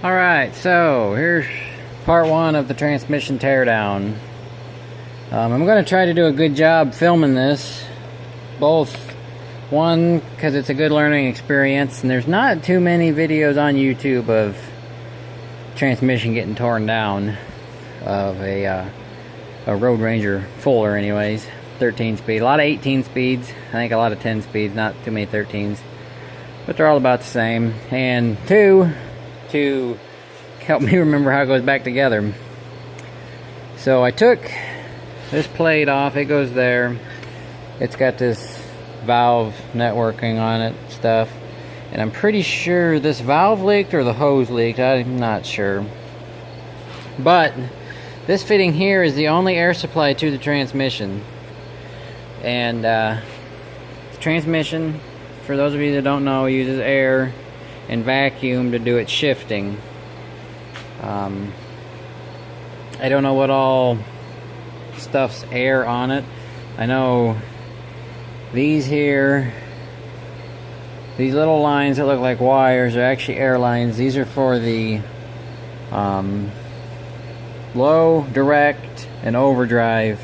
Alright, so here's part one of the transmission teardown. I'm going to try to do a good job filming this. Both, one, because it's a good learning experience, and there's not too many videos on YouTube of transmission getting torn down of a Road Ranger Fuller anyways. 13 speed. A lot of 18 speeds. I think a lot of 10 speeds, not too many 13s. But they're all about the same. And two, to help me remember how it goes back together. So I took this plate off. It goes there. It's got this valve networking on it stuff. And I'm pretty sure this valve leaked or the hose leaked. I'm not sure. But this fitting here is the only air supply to the transmission. And the transmission, for those of you that don't know, uses air and vacuum to do its shifting. I don't know what all stuff's air on it. I know these here, these little lines that look like wires are actually air lines. These are for the low, direct, and overdrive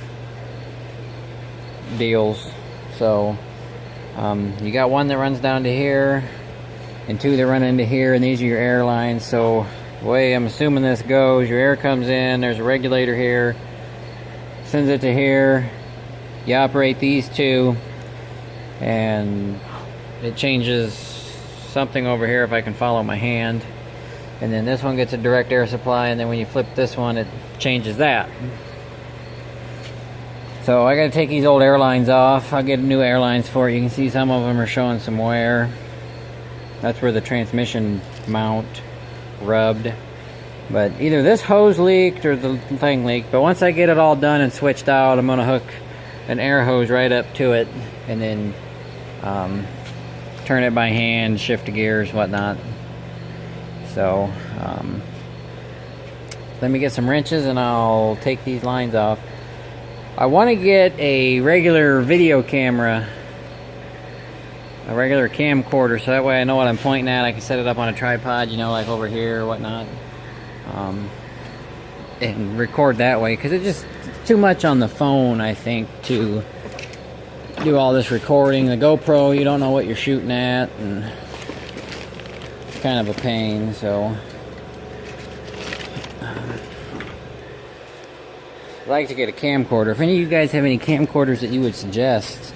deals. So you got one that runs down to here and two that run into here, and these are your air lines. So the way I'm assuming this goes, your air comes in, there's a regulator here, sends it to here, you operate these two, and it changes something over here if I can follow my hand, and then this one gets a direct air supply, and then when you flip this one it changes that. So I gotta take these old airlines off. I'll get new airlines for it. You can see some of them are showing some wear. That's where the transmission mount rubbed. But either this hose leaked or the thing leaked. But once I get it all done and switched out, I'm gonna hook an air hose right up to it and then turn it by hand, shift the gears, whatnot. So let me get some wrenches and I'll take these lines off. I want to get a regular video camera, a regular camcorder, so that way I know what I'm pointing at. I can set it up on a tripod, you know, like over here or whatnot, and record that way, because it's just too much on the phone, I think, to do all this recording. The GoPro, you don't know what you're shooting at, and it's kind of a pain. So I'd like to get a camcorder. If any of you guys have any camcorders that you would suggest,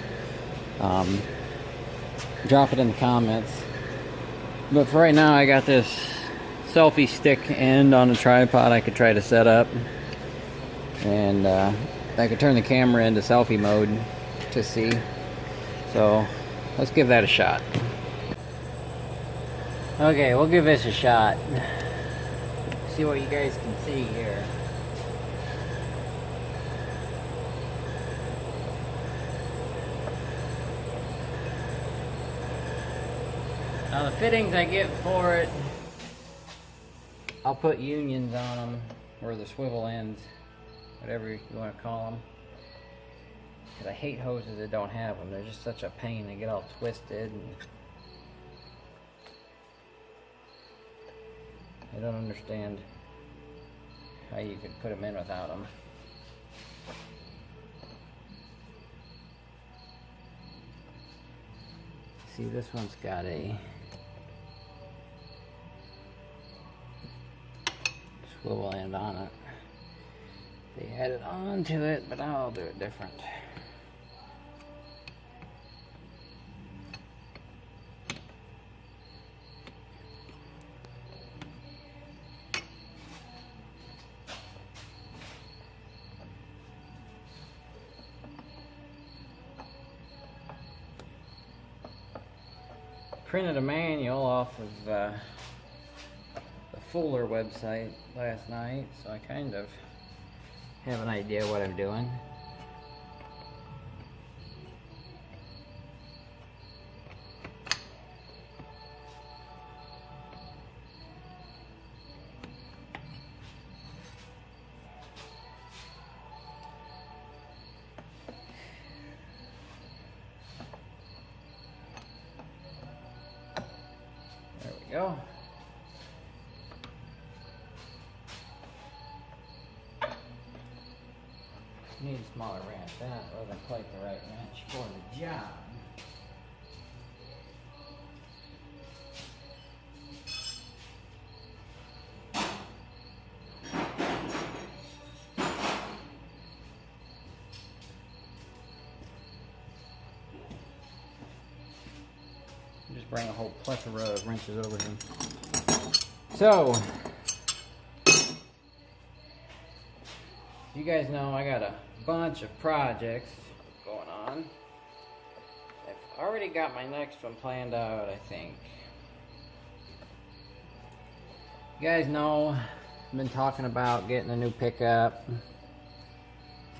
drop it in the comments. But for right now, I got this selfie stick end on a tripod I could try to set up, and I could turn the camera into selfie mode to see. So let's give that a shot. Okay, we'll give this a shot. See what you guys can see here. Now the fittings I get for it, I'll put unions on them, or the swivel ends, whatever you want to call them. Because I hate hoses that don't have them. They're just such a pain. They get all twisted. And I don't understand how you could put them in without them. See, this one's got a swivel end on it. They added on to it, but I'll do it different. Printed a manual off of the Fuller website last night, so I kind of have an idea what I'm doing. There we go. need a smaller wrench. That wasn't quite the right wrench for the job. Just bring a whole plethora of wrenches over here. So, you guys know I got a bunch of projects going on. I've already got my next one planned out, I think. You guys know I've been talking about getting a new pickup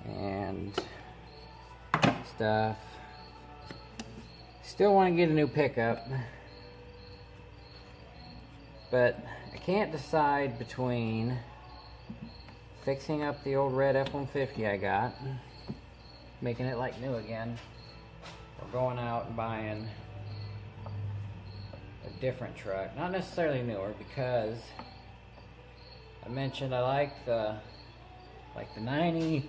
and stuff. Still want to get a new pickup, but I can't decide between fixing up the old red F-150 I got, making it like new again, or going out and buying a different truck. Not necessarily newer, because I mentioned I like the 93s,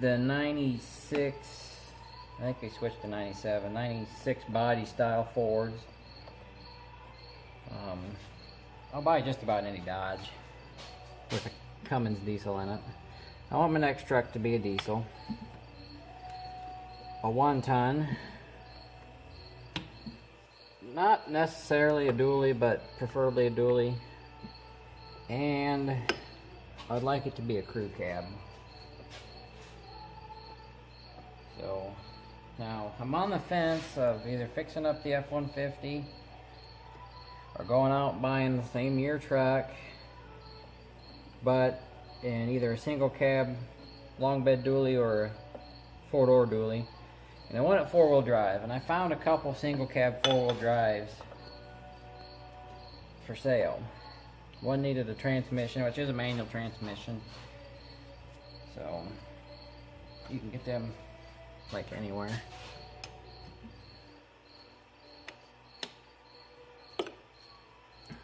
the 96, I think they switched to 97, 96 body style Fords. I'll buy just about any Dodge with a Cummins diesel in it. I want my next truck to be a diesel, a 1-ton, not necessarily a dually, but preferably a dually, and I'd like it to be a crew cab. So now I'm on the fence of either fixing up the F-150 or going out and buying the same year truck, but in either a single cab long bed dually or a 4-door dually. And I want it 4-wheel drive, and I found a couple single cab 4-wheel drives for sale. One needed a transmission, which is a manual transmission, so you can get them like anywhere.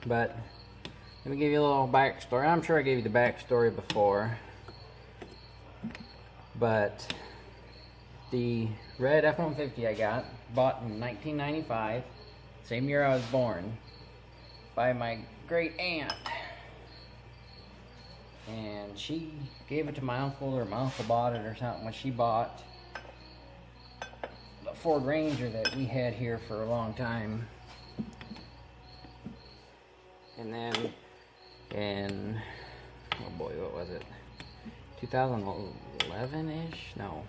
But let me give you a little backstory. I'm sure I gave you the backstory before, but the red F-150 I bought in 1995, same year I was born, by my great aunt, and she gave it to my uncle, or my uncle bought it or something when she bought the Ford Ranger that we had here for a long time. And then in, oh boy, what was it, 2011-ish? No,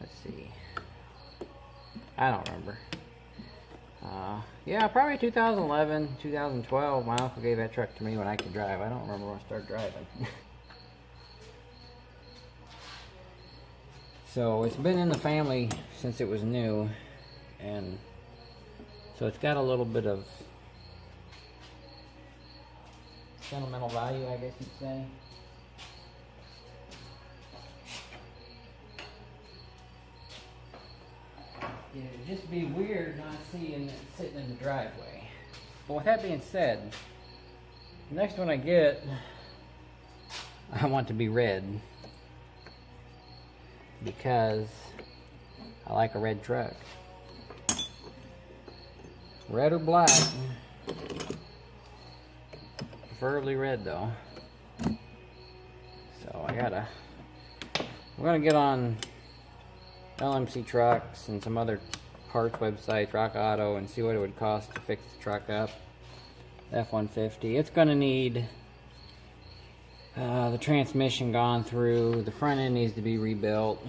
let's see, I don't remember. Yeah, probably 2011, 2012, my uncle gave that truck to me when I could drive. I don't remember when I started driving. So it's been in the family since it was new, and so it's got a little bit of sentimental value, I guess you'd say. It'd just be weird not seeing it sitting in the driveway. But with that being said, the next one I get, I want to be red, because I like a red truck. Red or black, preferably red though. So we're gonna get on LMC Trucks and some other parts websites, Rock Auto, and see what it would cost to fix the truck up. F-150. It's gonna need the transmission gone through. The front end needs to be rebuilt.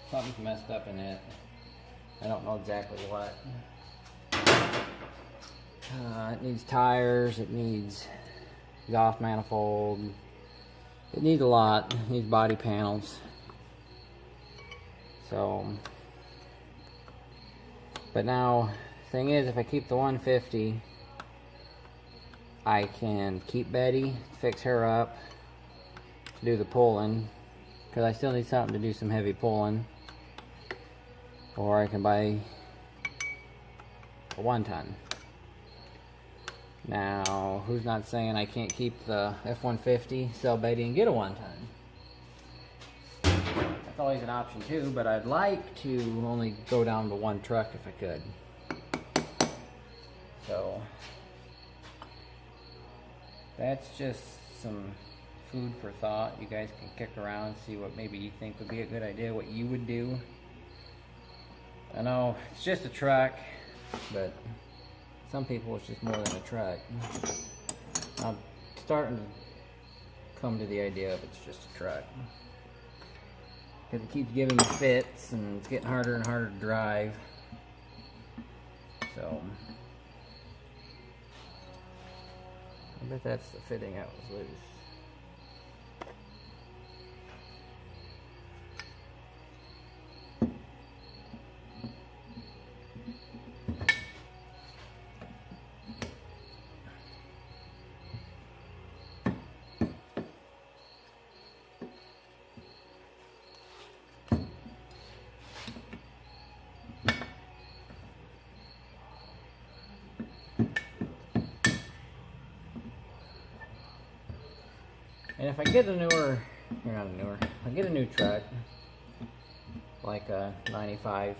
Something's messed up in it. I don't know exactly what. It needs tires. It needs exhaust manifold. It needs a lot. It needs body panels. So, but now, the thing is, if I keep the 150, I can keep Betty, fix her up, do the pulling, because I still need something to do some heavy pulling. Or I can buy a 1-ton. Now, who's not saying I can't keep the F-150, sell Betty, and get a 1-ton? That's always an option too, but I'd like to only go down to one truck if I could. So that's just some food for thought. You guys can kick around, see what maybe you think would be a good idea, what you would do. I know it's just a truck, but some people it's just more than a truck. I'm starting to come to the idea of it's just a truck. Because it keeps giving me fits and it's getting harder and harder to drive. So I bet that's the fitting that was loose. And if I get a newer, or not a newer, I get a new truck, like a 95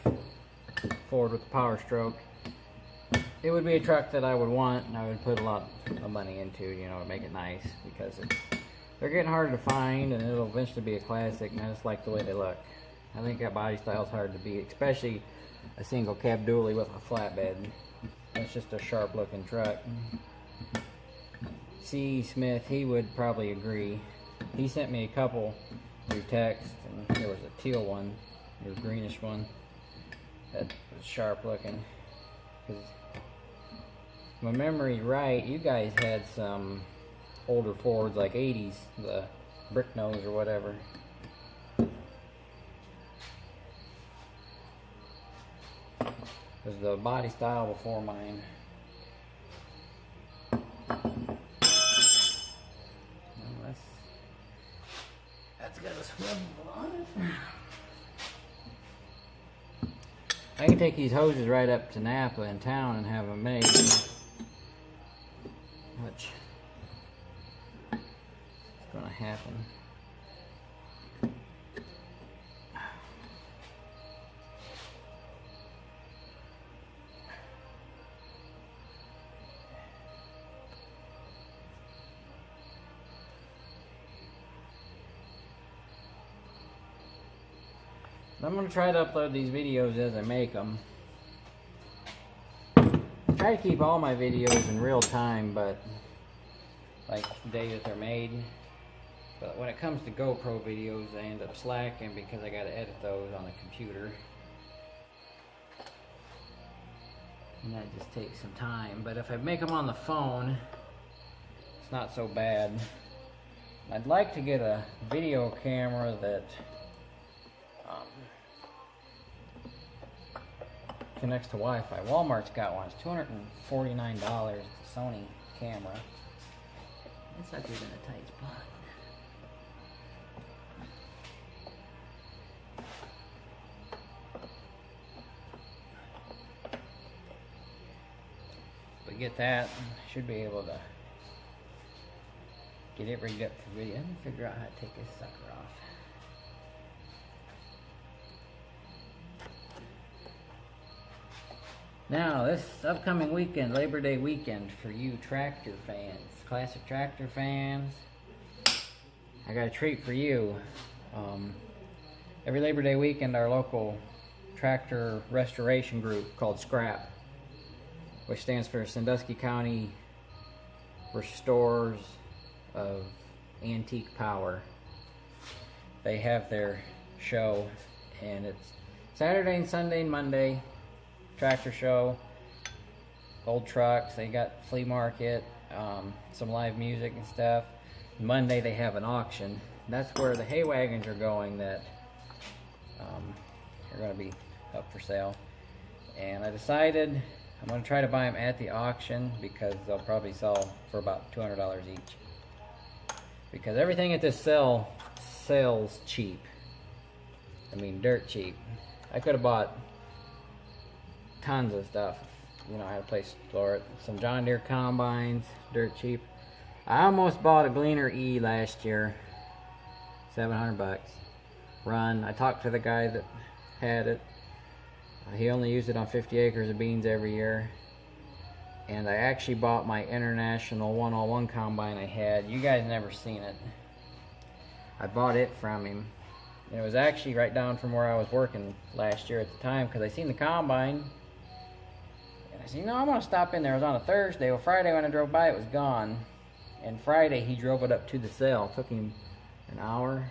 Ford with a Power Stroke, it would be a truck that I would want and I would put a lot of money into, you know, to make it nice, because they're getting harder to find and it'll eventually be a classic, and I just like the way they look. I think that body style is hard to beat, especially a single cab dually with a flatbed. That's just a sharp looking truck. C. Smith, he would probably agree. He sent me a couple through text, and there was a teal one, or a greenish one, that was sharp looking. Because if my memory's right, you guys had some older Fords, like 80s, the brick nose or whatever. Was the body style before mine. That's got a swivel on it. I can take these hoses right up to Napa in town and have them made. Which is going to happen. I'm going to try to upload these videos as I make them. I try to keep all my videos in real time, but like the day that they're made. But when it comes to GoPro videos, I end up slacking because I got to edit those on the computer. And that just takes some time. But if I make them on the phone, it's not so bad. I'd like to get a video camera that connects to Wi-Fi. Walmart's got one. It's $249. It's a Sony camera. This sucker's in a tight spot. If we get that, should be able to get it rigged up for video. Let me figure out how to take this sucker off. Now, this upcoming weekend, Labor Day weekend, for you tractor fans, classic tractor fans, I got a treat for you. Every Labor Day weekend, our local tractor restoration group called SCRAP, which stands for Sandusky County Restorers of Antique Power. They have their show, and it's Saturday and Sunday and Monday. Tractor show, old trucks, they got flea market, some live music and stuff. Monday they have an auction. That's where the hay wagons are going that are going to be up for sale. And I decided I'm going to try to buy them at the auction because they'll probably sell for about $200 each. Because everything at this sells cheap. I mean, dirt cheap. I could have bought tons of stuff, you know, I had a place to store it. Some John Deere combines, dirt cheap. I almost bought a Gleaner E last year, $700. run. I talked to the guy that had it. He only used it on 50 acres of beans every year. And I actually bought my International 101 combine I had. You guys never seen it. I bought it from him. And it was actually right down from where I was working last year at the time, because I seen the combine. And I said, you know, I'm going to stop in there. It was on a Thursday. Well, Friday when I drove by, it was gone. And Friday, he drove it up to the sale. It took him an hour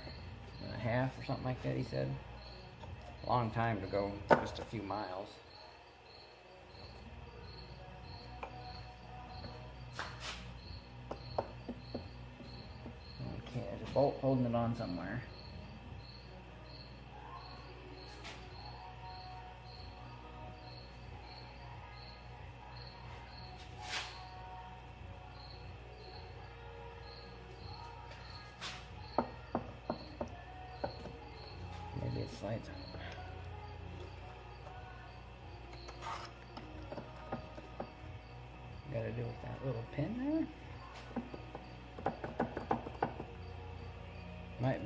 and a half or something like that, he said. A long time to go just a few miles. Okay, there's a bolt holding it on somewhere. Maybe it slides out. Got to do with that little pin there.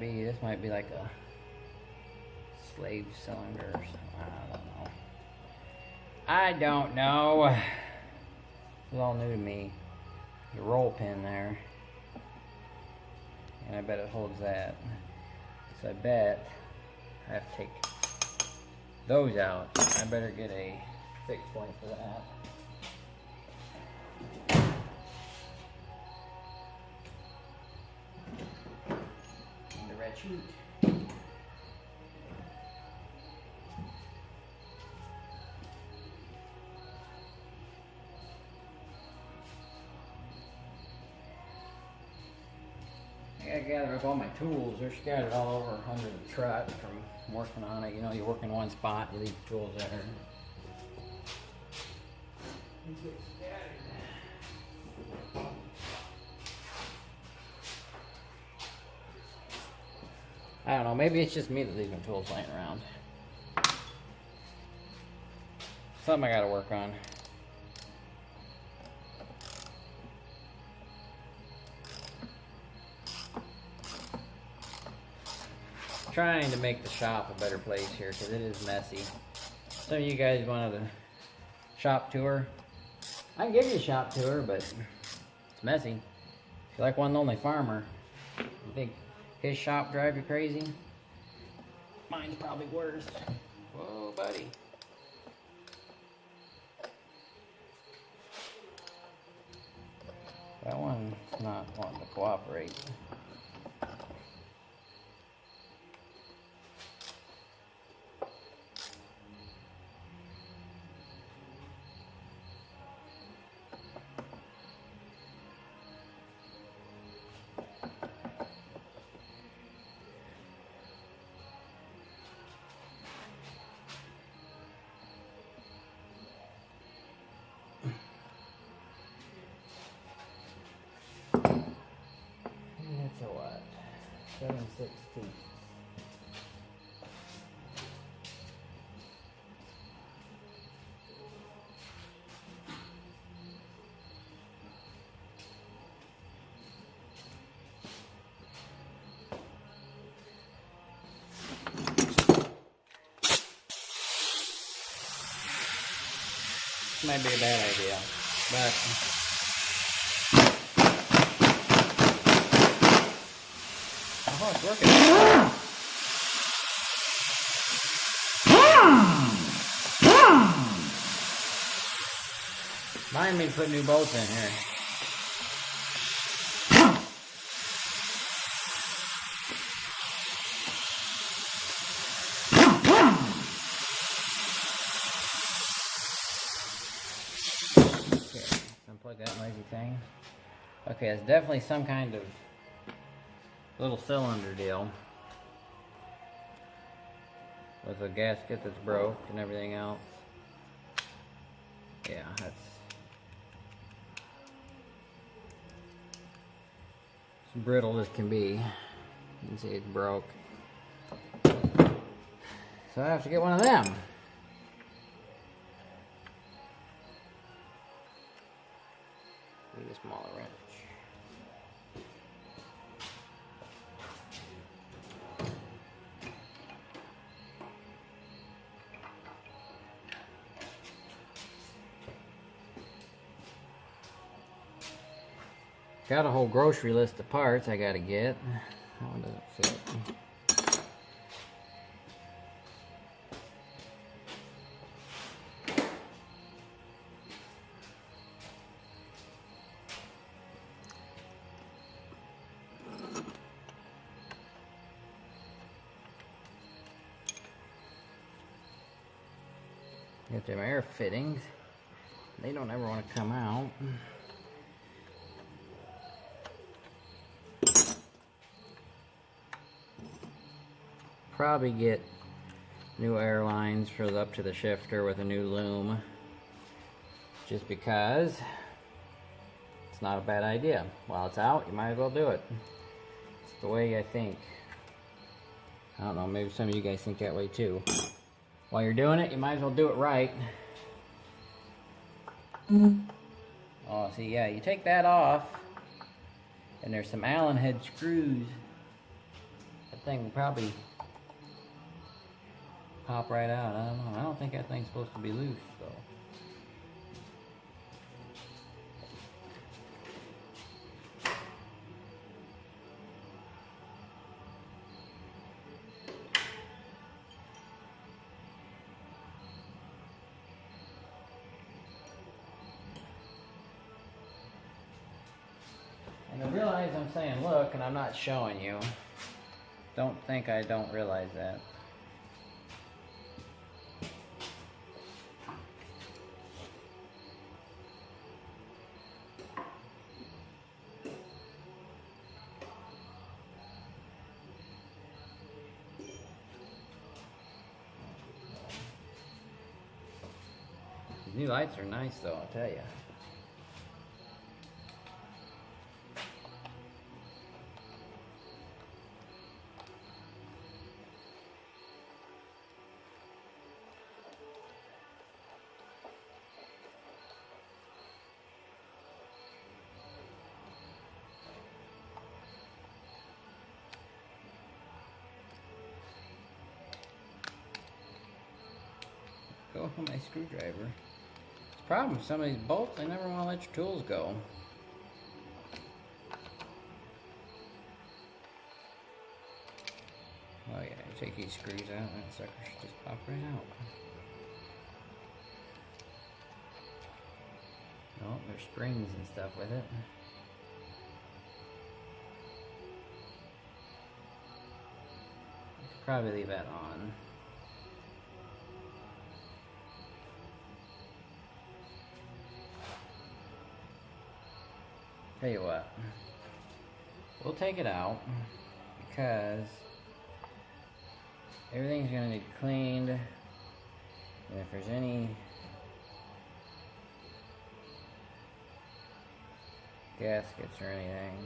This might be like a slave cylinder or something. I don't know. It's all new to me. The roll pin there. And I bet it holds that. So I bet I have to take those out. I better get a fixed point for that. And the red sheet. I gotta gather up all my tools. They're scattered all over under the truck from working on it. You know, you work in one spot, you leave the tools there. I don't know, maybe it's just me that leaves my tools laying around. Something I gotta work on. Trying to make the shop a better place here because it is messy. Some of you guys wanted a shop tour. I can give you a shop tour, but it's messy. If you're like one lonely farmer, you think his shop drive you crazy? Mine's probably worse. Whoa, buddy. That one's not wanting to cooperate. That's a what? 7/16. Might be a bad idea, but oh, it's working. Mind me to put new bolts in here. Unplug that noisy thing. Okay, it's definitely some kind of little cylinder deal with a gasket that's broke and everything else. Yeah, that's as brittle as can be. You can see it's broke. So I have to get one of them. Need a smaller wrench. Got a whole grocery list of parts I gotta get. That one doesn't fit. Get them air fittings. They don't ever want to come out. Probably get new air lines for up to the shifter with a new loom, just because it's not a bad idea. While it's out, you might as well do it. It's the way I think. I don't know, maybe some of you guys think that way too. While you're doing it, you might as well do it right. Oh, see, yeah, you take that off, and there's some Allen head screws. That thing will probably pop right out. I don't know. I don't think that thing's supposed to be loose, though. And I realize I'm saying look, and I'm not showing you. Don't think I don't realize that. These new lights are nice though, I'll tell you. Go with my screwdriver. The problem with some of these bolts, they never want to let your tools go. Oh yeah, you take these screws out and that sucker should just pop right out. Oh, there's springs and stuff with it. I could probably leave that on. Tell you what, we'll take it out because everything's gonna need cleaned, and if there's any gaskets or anything,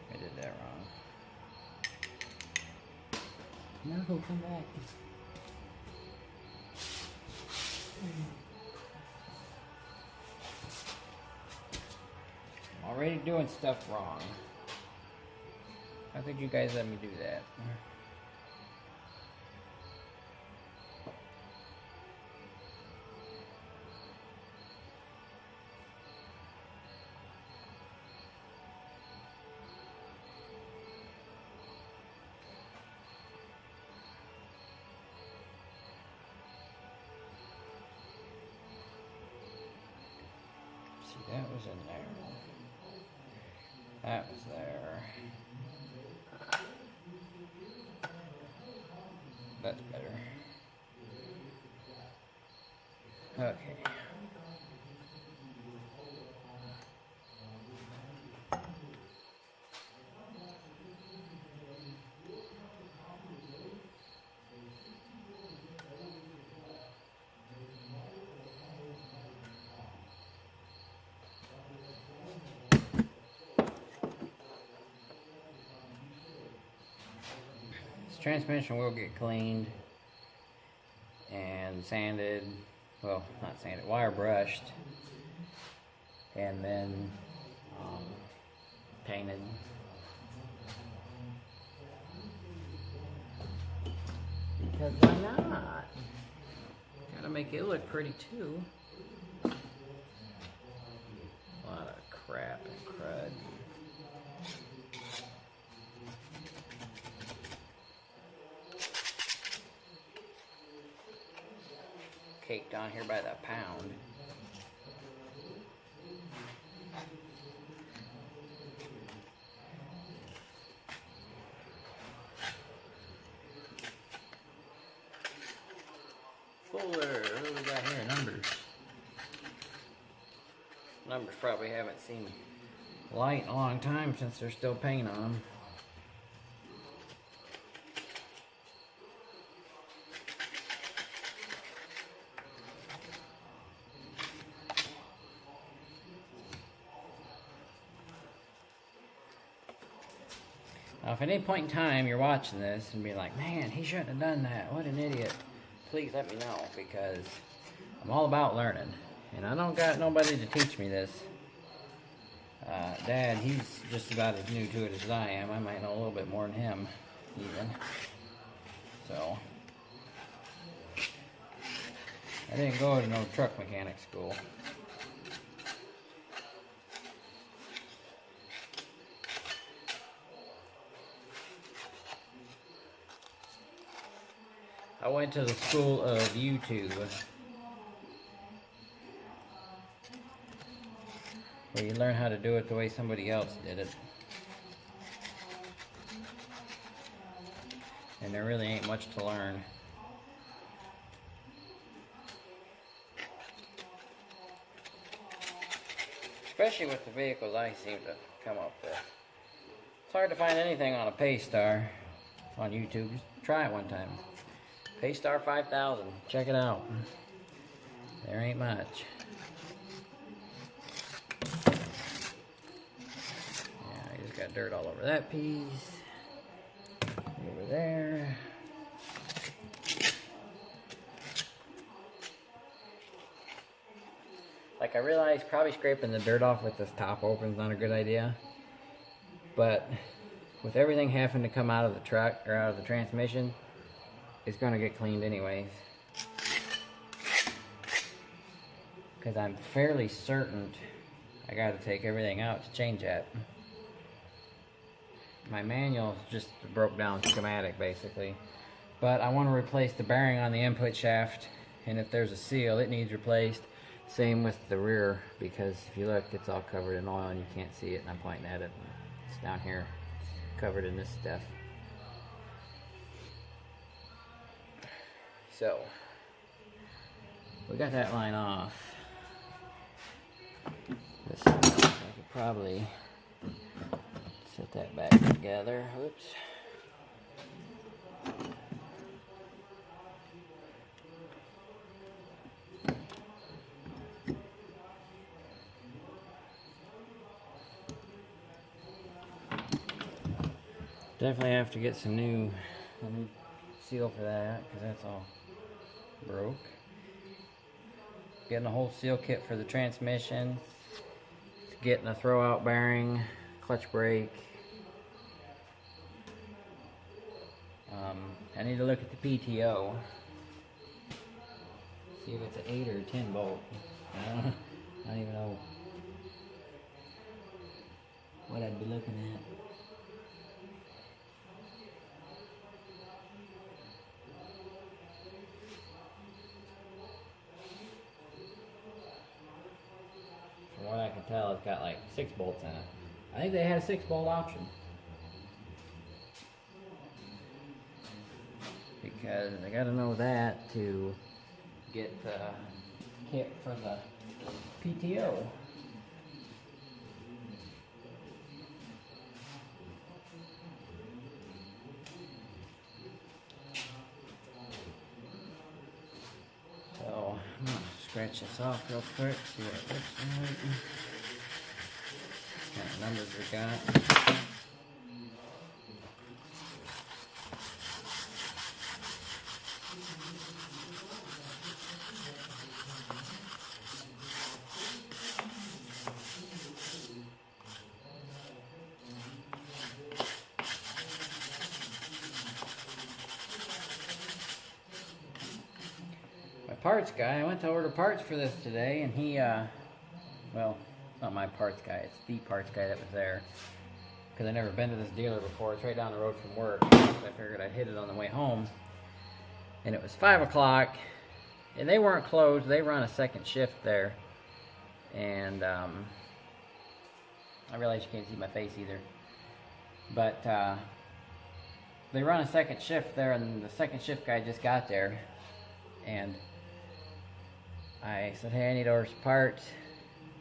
I did that wrong. No, come back. I'm already doing stuff wrong. How could you guys let me do that? See, that was in there. That was there. That's better. Okay. This transmission will get cleaned and sanded, well, not sanded, wire brushed, and then painted. because why not? Gotta make it look pretty too. A lot of crap and crud. Cake down here by the pound. Fuller, what do we got here? Numbers. Numbers probably haven't seen light in a long time since there's still paint on them. Now, if at any point in time you're watching this and be like, man, he shouldn't have done that, what an idiot, please let me know, because I'm all about learning, and I don't got nobody to teach me this. Dad, he's just about as new to it as I am. I might know a little bit more than him, even. So, I didn't go to no truck mechanic school. I went to the school of YouTube, where you learn how to do it the way somebody else did it. And there really ain't much to learn. Especially with the vehicles I seem to come up with. It's hard to find anything on a Paystar on YouTube. Just try it one time. Paystar 5000. Check it out. There ain't much. Yeah, I just got dirt all over that piece. Over there. Like, I realized probably scraping the dirt off with this top open is not a good idea. But with everything having to come out of the truck or out of the transmission, it's going to get cleaned anyways. Because I'm fairly certain I got to take everything out to change that. My manual is just a broke down schematic basically. But I want to replace the bearing on the input shaft, and if there's a seal it needs replaced. Same with the rear, because if you look it's all covered in oil and you can't see it, and I'm pointing at it. It's down here covered in this stuff. So, we got that line off. This I could probably set that back together. Whoops. Definitely have to get a new seal for that, because that's all broke. Getting a whole seal kit for the transmission. Getting a throwout bearing, clutch brake. I need to look at the PTO. See if it's an 8 or a 10 bolt. I don't even know what I'd be looking at. From what I can tell, it's got like 6 bolts in it. I think they had a 6-bolt option. Because I gotta know that to get the kit for the PTO. So I'm gonna scratch this off real quick, see what it looks like. What kind of numbers we got. parts guy. I went to order parts for this today, and he, well, it's not my parts guy, it's the parts guy that was there. Because I've never been to this dealer before. It's right down the road from work. So I figured I'd hit it on the way home. And it was 5 o'clock, and they weren't closed. They run a second shift there. And I realize you can't see my face either. But they run a second shift there, and the second shift guy just got there. And I said, hey, I need to order some parts.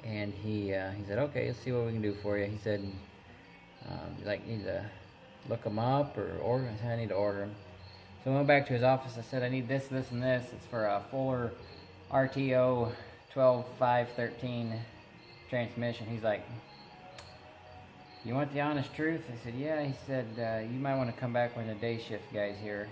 And he said, okay, let's see what we can do for you. He said, you need to look them up or order? I said, I need to order them. So I went back to his office. I said, I need this, this, and this. It's for a Fuller RTO 12513 transmission. He's like, you want the honest truth? I said, yeah. He said, you might want to come back when the day shift guy's here.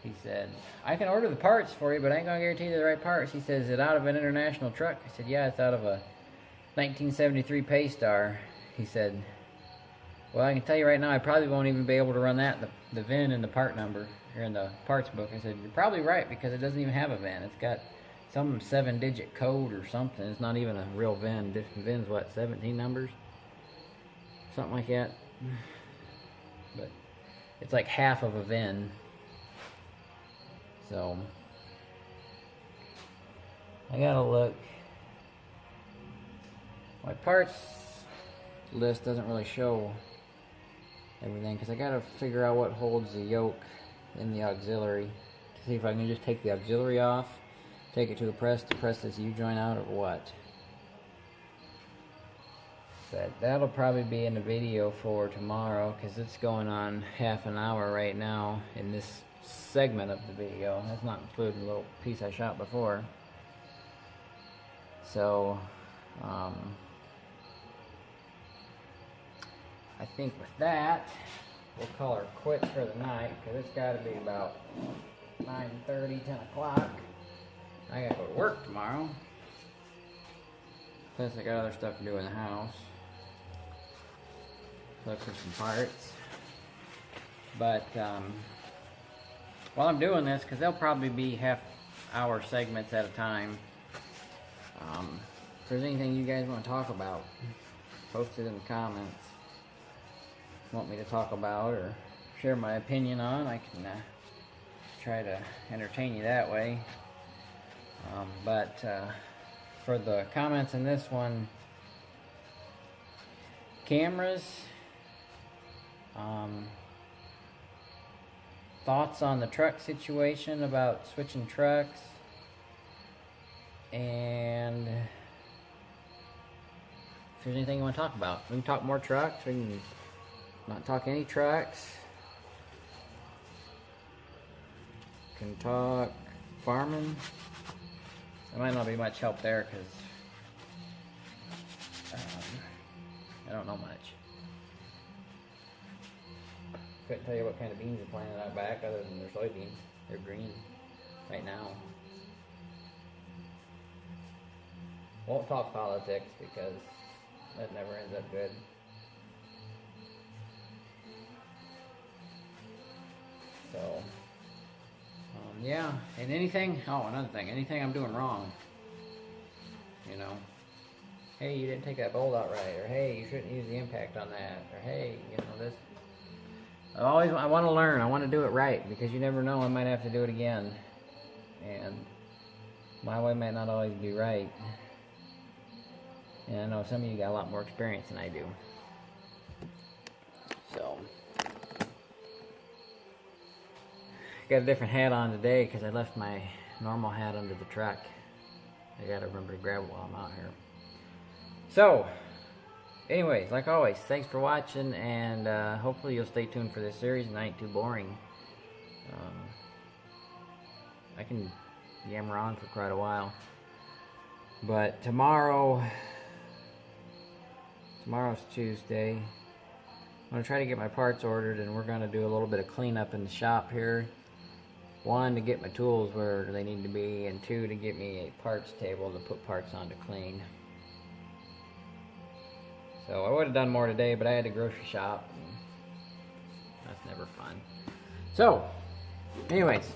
He said, I can order the parts for you, but I ain't going to guarantee you the right parts. He says, is it out of an international truck? I said, yeah, it's out of a 1973 Paystar. He said, well, I can tell you right now, I probably won't even be able to run that, the VIN and the part number here in the parts book. I said, you're probably right, because it doesn't even have a VIN. It's got some 7-digit code or something. It's not even a real VIN. VIN's what, 17 numbers? Something like that. But it's like half of a VIN. So I gotta look. My parts list doesn't really show everything, because I gotta figure out what holds the yoke in the auxiliary to see if I can just take the auxiliary off, take it to the press to press this U-joint out, or what. But that'll probably be in the video for tomorrow, because it's going on half an hour right now in this segment of the video. That's not including the little piece I shot before. So I think with that, we'll call her quits for the night, because it's got to be about 9:30, 10 o'clock. I got to go to work tomorrow. Plus I got other stuff to do in the house. Look for some parts. But while I'm doing this, because they'll probably be half-hour segments at a time, if there's anything you guys want to talk about, post it in the comments. Want me to talk about or share my opinion on, I can try to entertain you that way. But for the comments in this one, cameras, thoughts on the truck situation about switching trucks, and if there's anything you want to talk about, we can talk more trucks, we can not talk any trucks, can talk farming. There might not be much help there, because I don't know much. Couldn't tell you what kind of beans are planted out back other than their soybeans. They're green right now. Won't talk politics, because that never ends up good. So, yeah, and anything, another thing, anything I'm doing wrong, you know, hey, you didn't take that bolt out right, or hey, you shouldn't use the impact on that, or hey, you know, this. I want to learn. I want to do it right, because you never know, I might have to do it again, and my way might not always be right. And I know some of you got a lot more experience than I do. So, got a different hat on today, because I left my normal hat under the truck. I gotta remember to grab it while I'm out here. So, anyways, like always, thanks for watching, and hopefully you'll stay tuned for this series, and I ain't too boring. I can yammer on for quite a while. But tomorrow's Tuesday. I'm going to try to get my parts ordered, and we're going to do a little bit of cleanup in the shop here. 1, to get my tools where they need to be, and 2, to get me a parts table to put parts on to clean. So I would have done more today, but I had to grocery shop. That's never fun. So, anyways,